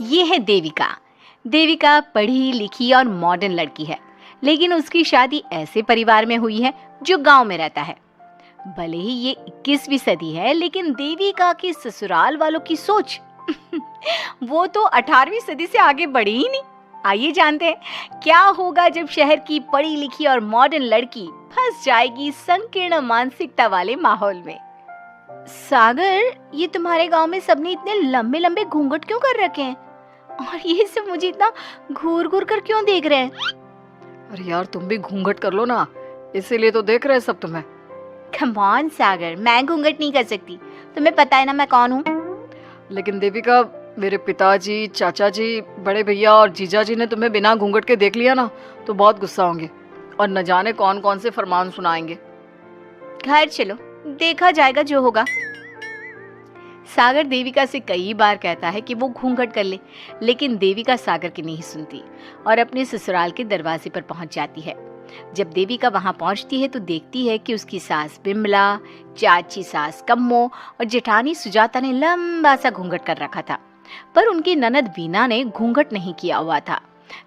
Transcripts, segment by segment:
ये है देविका। देविका पढ़ी लिखी और मॉडर्न लड़की है, लेकिन उसकी शादी ऐसे परिवार में हुई है जो गांव में रहता है। भले ही ये 21वीं सदी है, लेकिन देविका की ससुराल वालों की सोच वो तो 18वीं सदी से आगे बढ़ी ही नहीं। आइए जानते हैं क्या होगा जब शहर की पढ़ी लिखी और मॉडर्न लड़की फंस जाएगी संकीर्ण मानसिकता वाले माहौल में। सागर, ये तुम्हारे गांव में सबने इतने लंबे लंबे घूंघट क्यों कर रखे हैं? और ये सब मुझे इतना घूर घूर कर क्यों देख रहे हैं? अरे यार, तुम भी घूंघट कर लो ना, इसीलिए तो देख रहे हैं सब तुम्हें। कम ऑन सागर, मैं घूंघट नहीं कर सकती, तुम्हें पता है ना मैं कौन हूँ। लेकिन देविका, मेरे पिताजी, चाचा जी, बड़े भैया और जीजा जी ने तुम्हें बिना घूंघट के देख लिया ना तो बहुत गुस्सा होंगे और न जाने कौन कौन से फरमान सुनाएंगे। घर चलो, देखा जाएगा जो होगा। सागर देविका से कई बार कहता है कि वो घूंघट कर ले, लेकिन देविका सागर की नहीं सुनती और अपने ससुराल के दरवाजे पर पहुंच जाती है। जब देविका वहां पहुंचती है तो देखती है कि उसकी सास बिमला, चाची सास कम्मो और जेठानी सुजाता ने लंबा सा घूंघट कर रखा था, पर उनकी ननद वीना ने घूंघट नहीं किया हुआ था।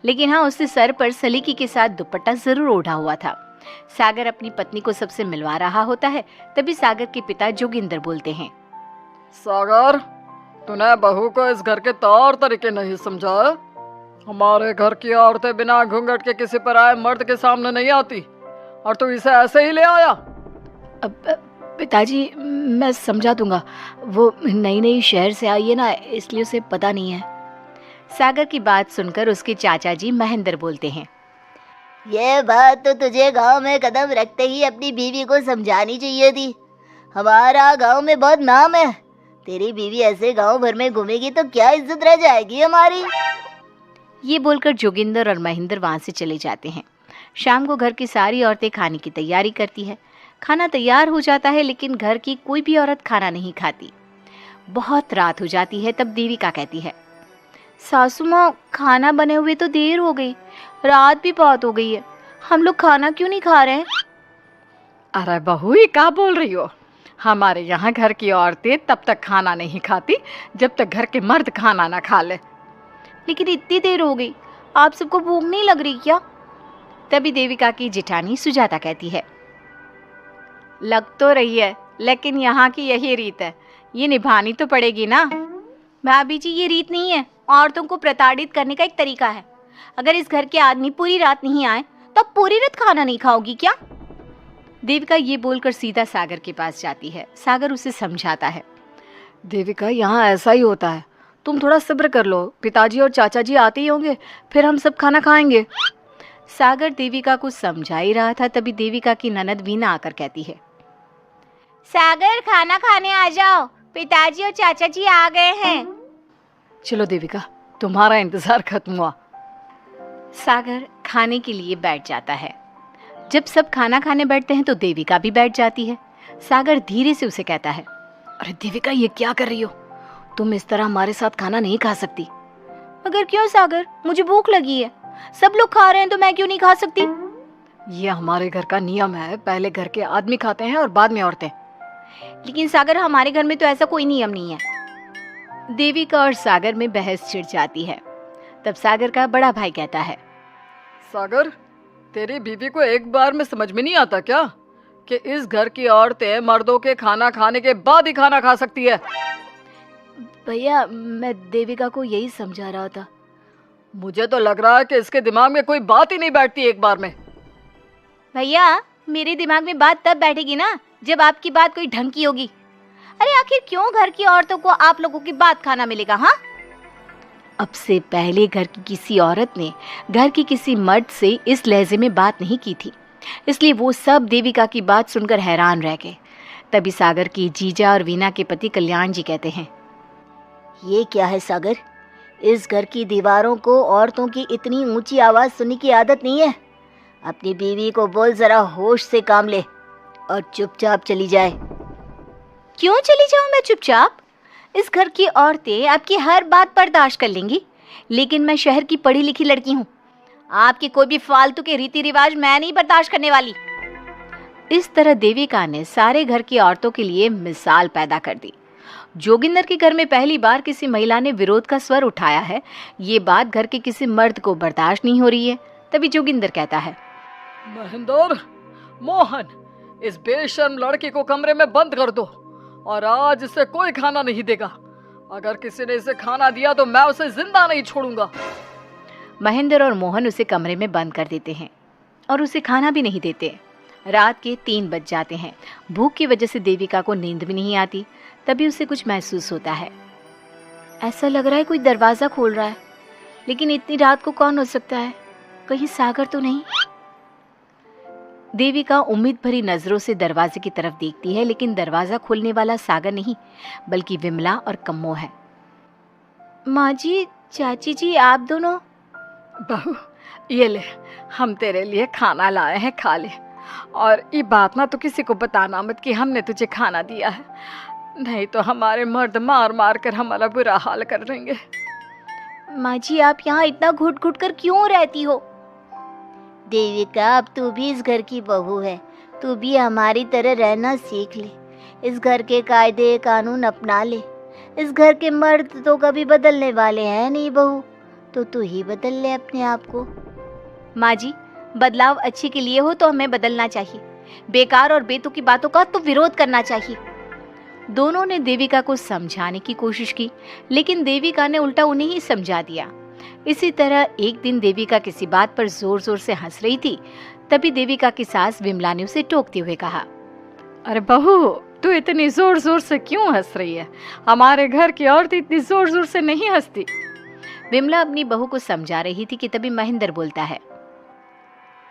लेकिन हाँ, उसने सर पर सलीकी के साथ दुपट्टा जरूर ओढ़ा हुआ था। सागर अपनी पत्नी को सबसे मिलवा रहा होता है, तभी सागर के पिता जोगिंदर बोलते हैं, सागर, तूने बहू को इस घर के तौर तरीके नहीं समझा। हमारे घर की औरतें बिना घूंघट के किसी पर आए मर्द के सामने नहीं आती और तू इसे ऐसे ही ले आया। पिताजी, मैं समझा दूंगा, वो नई नई शहर से आई है ना, इसलिए उसे पता नहीं है। सागर की बात सुनकर उसके चाचा जी महेंद्र बोलते हैं, ये बात तो तुझे गांव में कदम रखते ही अपनी बीवी को समझानी चाहिए थी। हमारा गांव में बहुत नाम है, तेरी बीवी ऐसे गांव भर में घूमेगी तो क्या इज्जत रह जाएगी हमारी। ये बोलकर जोगिंदर और महेंद्र वहां से चले जाते हैं। शाम को घर की सारी औरतें खाने की तैयारी करती है। खाना तैयार हो जाता है, लेकिन घर की कोई भी औरत खाना नहीं खाती। बहुत रात हो जाती है, तब देविका कहती है, सासू माँ, खाना बने हुए तो देर हो गई, रात भी बहुत हो गई है, हम लोग खाना क्यों नहीं खा रहे हैं? अरे बहू, ये क्या बोल रही हो? हमारे यहाँ घर की औरतें तब तक खाना नहीं खाती जब तक घर के मर्द खाना ना खा ले। लेकिन इतनी देर हो गई, आप सबको भूख नहीं लग रही क्या? तभी देविका की जेठानी सुजाता कहती है, लग तो रही है, लेकिन यहाँ की यही रीत है, ये निभानी तो पड़ेगी ना। भाभी जी, ये रीत नहीं है, औरतों को प्रताड़ित करने का एक तरीका है। अगर इस घर के आदमी पूरी रात नहीं आए तो आप पूरी रात खाना नहीं खाओगी क्या? देविका ये बोलकर सीधा सागर के पास जाती है। सागर उसे समझाता है, देविका, यहाँ ऐसा ही होता है, तुम थोड़ा सब्र कर लो, पिताजी और चाचा जी आते ही होंगे, फिर हम सब खाना खाएंगे। सागर देविका को समझा ही रहा था, तभी देविका की ननद वीना आकर कहती है, सागर, खाना खाने आ जाओ, पिताजी और चाचा जी आ गए हैं। चलो देविका, तुम्हारा इंतजार खत्म हुआ। सागर खाने के लिए बैठ जाता है। जब सब खाना खाने बैठते हैं तो देविका भी बैठ जाती है। सागर धीरे से उसे कहता है, अरे देविका, ये क्या कर रही हो? तुम इस तरह हमारे साथ खाना नहीं खा सकती। मगर क्यों सागर, मुझे भूख लगी है, सब लोग खा रहे हैं तो मैं क्यों नहीं खा सकती? ये हमारे घर का नियम है, पहले घर के आदमी खाते हैं और बाद में औरतें। लेकिन सागर, हमारे घर में तो ऐसा कोई नियम नहीं है। देविका और सागर में बहस छिड़ जाती है। तब सागर का बड़ा भाई कहता है, सागर, तेरी बीवी को एक बार में समझ में नहीं आता क्या कि इस घर की औरतें मर्दों के खाना खाने के बाद ही खाना खा सकती है? भैया, मैं देविका को यही समझा रहा था। मुझे तो लग रहा है कि इसके दिमाग में कोई बात ही नहीं बैठती एक बार में। भैया, मेरे दिमाग में बात तब बैठेगी ना जब आपकी बात कोई ढंग की होगी। अरे आखिर क्यों घर की औरतों को आप लोगों की बात खाना मिलेगा? हाँ, अब से पहले घर की किसी औरत ने घर की किसी मर्द से इस लहजे में बात नहीं की थी, इसलिए वो सब देविका की बात सुनकर हैरान रह गए। तभी सागर की जीजा और वीना के पति कल्याण जी कहते हैं, ये क्या है सागर, इस घर की दीवारों को औरतों की इतनी ऊंची आवाज सुनने की आदत नहीं है। अपनी बीवी को बोल जरा होश से काम ले और चुपचाप चली जाए। क्यों चली जाऊं मैं चुपचाप? इस घर की औरतें आपकी हर बात बर्दाश्त कर लेंगी, लेकिन मैं शहर की पढ़ी लिखी लड़की हूँ। आपके कोई भी फालतू के रीति रिवाज मैं नहीं बर्दाश्त करने वाली। इस तरह देविका ने सारे घर की औरतों के लिए मिसाल पैदा कर दी। जोगिंदर के घर में पहली बार किसी महिला ने विरोध का स्वर उठाया है। ये बात घर के किसी मर्द को बर्दाश्त नहीं हो रही है। तभी जोगिंदर कहता है, महेंद्र, मोहन, इस बेशर्म लड़की को कमरे में बंद कर दो और आज इसे कोई खाना नहीं देगा। अगर किसी ने इसे खाना दिया तो मैं उसे जिंदा नहीं छोड़ूंगा। महेंद्र और मोहन उसे कमरे में बंद कर देते हैं और उसे खाना भी नहीं देते। रात के 3 बज जाते हैं। भूख की वजह से देविका को नींद भी नहीं आती। तभी उसे कुछ महसूस होता है। ऐसा लग रहा है कोई दरवाज़ा खोल रहा है, लेकिन इतनी रात को कौन हो सकता है? कहीं सागर तो नहीं? देविका उम्मीद भरी नजरों से दरवाजे की तरफ देखती है, लेकिन दरवाजा खोलने वाला सागर नहीं बल्कि विमला और कम्मो है। माँ जी, चाची जी, आप दोनों? बहू, ये ले, हम तेरे लिए खाना लाए हैं, खा ले। और ये बात ना तो किसी को बताना मत कि हमने तुझे खाना दिया है, नहीं तो हमारे मर्द मार मार कर हमारा बुरा हाल कर देंगे। माँ जी, आप यहाँ इतना घुट घुट कर क्यों रहती हो? देविका, अब तू भी इस घर की बहू है, तू भी हमारी तरह रहना सीख ले। इस घर के कायदे कानून अपना ले। इस घर के मर्द तो कभी बदलने वाले हैं नहीं बहू, तो तू ही बदल ले अपने आप को। माँ जी, बदलाव अच्छे के लिए हो तो हमें बदलना चाहिए। बेकार और बेतुकी बातों का तो विरोध करना चाहिए। दोनों ने देविका को समझाने की कोशिश की, लेकिन देविका ने उल्टा उन्हें ही समझा दिया। इसी तरह एक दिन देविका किसी बात पर जोर जोर से हंस रही थी। तभी देविका की सास विमला ने उसे टोकते हुए कहा, अरे बहू, तू इतनी जोर जोर से क्यों हंस रही है? हमारे घर की औरत इतनी जोर जोर से नहीं हंसती। विमला अपनी बहू को समझा रही थी कि तभी महेंद्र बोलता है,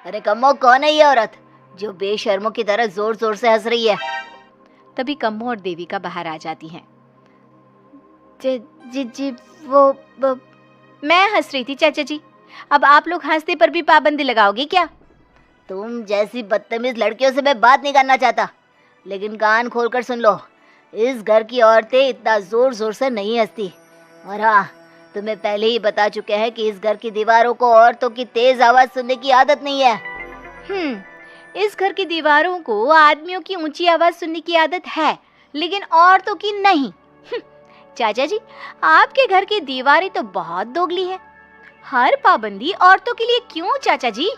अरे कम्मो, कौन है ये औरत जो बेशर्मों की तरह जोर जोर से हंस रही है? तभी कम्मो और देविका बाहर आ जाती हैं। जी, वो मैं हंस रही थी चाचा जी। अब आप लोग हंसने पर भी पाबंदी लगाओगे क्या? तुम जैसी बदतमीज लड़कियों से मैं बात नहीं करना चाहता, लेकिन कान खोलकर सुन लो, इस घर की औरतें इतना जोर जोर से नहीं हंसती। और हाँ, तुम्हें पहले ही बता चुके हैं कि इस घर की दीवारों को औरतों की तेज आवाज सुनने की आदत नहीं है। इस घर की दीवारों को आदमियों की ऊंची आवाज सुनने की आदत है, लेकिन औरतों की नहीं। चाचा जी, आपके घर की दीवारें तो बहुत दोगली हैं। हर पाबंदी औरतों के लिए क्यों चाचा जी?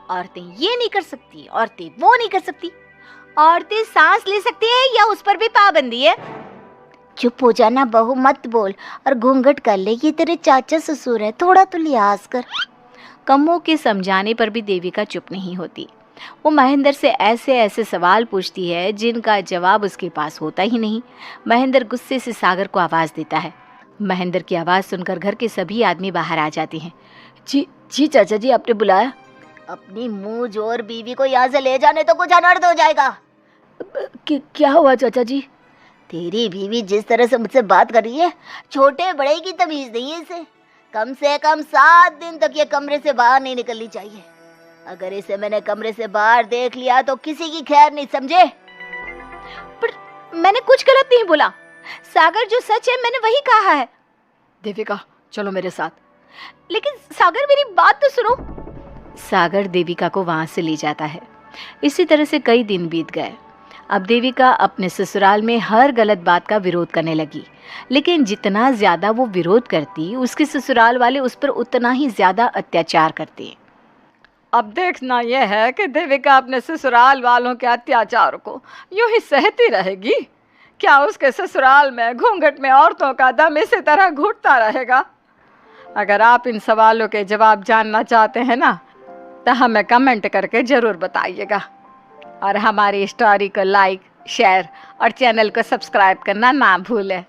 औरतें ये नहीं कर सकती, औरतें वो नहीं कर सकती। औरतें सांस ले सकती है या उस पर भी पाबंदी है? चुप हो जाना बहू, मत बोल और घूंघट कर ले। ये तेरे चाचा ससुर है, थोड़ा तो लिहाज कर। कम्मो के समझाने पर भी देविका चुप नहीं होती। वो महेंद्र से ऐसे ऐसे सवाल पूछती है जिनका जवाब उसके पास होता ही नहीं। महेंद्र गुस्से से सागर को आवाज़ देता है। महेंद्र की आवाज़ सुनकर घर के सभी आदमी बाहर आ जाते हैं। जी चाचा जी, आपने बुलाया? अपनी मुंह जोर बीवी को यहाँ से ले जाने तो कुछ अनर्थ हो जाएगा। क्या हुआ चाचा जी? तेरी बीवी जिस तरह से मुझसे बात कर रही है, छोटे बड़े की तमीज नहीं है इसे। कम से कम 7 दिन तक ये कमरे से बाहर नहीं निकलनी चाहिए। अगर इसे मैंने कमरे से बाहर देख लिया तो किसी की खैर नहीं, समझे? पर मैंने कुछ गलत नहीं बोला। सागर जो सच है मैंने वही कहा है। देविका, चलो मेरे साथ। लेकिन सागर, मेरी बात तो सुनो। सागर देविका को वहां से ले जाता है। इसी तरह से कई दिन बीत गए। अब देविका अपने ससुराल में हर गलत बात का विरोध करने लगी, लेकिन जितना ज्यादा वो विरोध करती, उसके ससुराल वाले उस पर उतना ही ज्यादा अत्याचार करते। अब देखना यह है कि देविका अपने ससुराल वालों के अत्याचार को यूं ही सहती रहेगी। क्या उसके ससुराल में घूंघट में औरतों का दम इसी तरह घुटता रहेगा? अगर आप इन सवालों के जवाब जानना चाहते हैं ना, तो हमें कमेंट करके ज़रूर बताइएगा। और हमारी स्टोरी को लाइक, शेयर और चैनल को सब्सक्राइब करना ना भूलें।